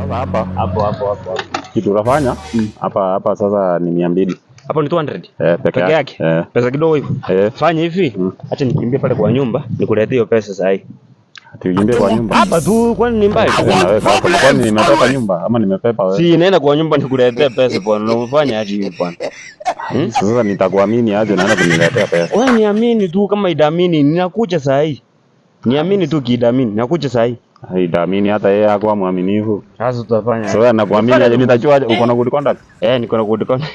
Hapo. Kitu unafanya? Hapa sasa ni 200. Hapo ni 200. Peke yake. Pesa kidogo hivi. Fanya hivi. Acha nikimbie pale kwa nyumba nikuletee hiyo pesa sasa hivi. Tukimbie kwa nyumba. Hapa tu kwani ni mbali? Naweka hapo. Kwani nimetoka nyumba ama nimepepa wewe? Si naenda kwa nyumba nikuletee pesa bwana. Unafanya aje hivi bwana? Sasa nitakuamini aje unaenda kuniletea pesa? Wewe niamini tu kama idamini ninakuja saa hii. Niamini tu kiidamini nakuja saa hii. Haidamini hata yeye hakuwa mwaminifu. Sasa tutafanya. So wewe nakuamini aje nitachua aje uko na good conduct? Niko na good conduct.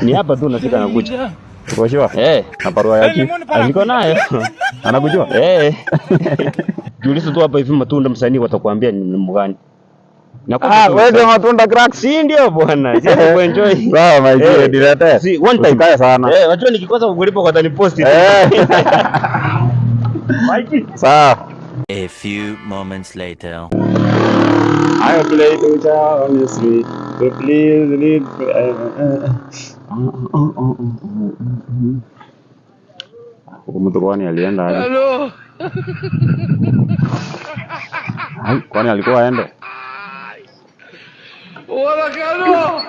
Ni hapa tu nafika nakuja. Uko sure? Na barua yake? Niko nayo. Anakujua? Juliza tu hapa hivi matunda msanii watakwambia ni mgani. Wewe ndio matunda crack. Si ndio bwana. Sasa kuenjoy. Sawa my dear, dilete. Si one time. Kaya sana. Wajua nikikosa kukulipa kwa tani post. Mikey. Sawa. A few moments later. I play to on the street. Please leave. Mtu kwani alienda aje? Hello. Kwani alikuwa aende? Hola, Carlos.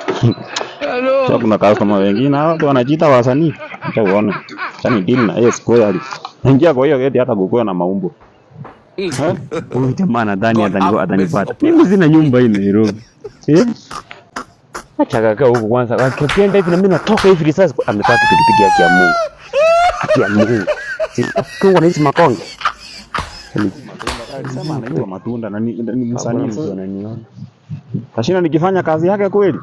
Hello. Sasa kuna customer wengine watu wanajiita wasanii. Acha uone. Chani deal na yeye square. Ingia kwa hiyo geti hata kukuwa na maumbo. Huyu jamaa nadhani atanipata. Mimi sina nyumba hii Nairobi. Acha kaka huko kwanza. Akienda hivi na mimi natoka hivi risasi ametaka pikipiki yake ya Mungu. Haki ya Mungu. Sikuwa na hizo makonge. Sema anaiwa matunda na ni msanii mtu ananiona. Tashina nikifanya kazi yake kweli.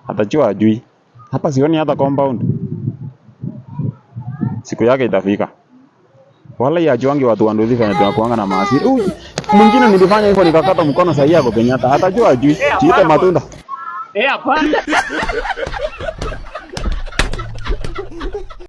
Atajua ajui. Hapa sioni hata compound. Siku yake itafika. Wala ya juangi watu wandozi fanya tunakuanga na maasiri. Mwingine nilifanya hivyo nikakata mkono sahihi yako Kenyatta. Atajua ajui. Jiite matunda. Hapana.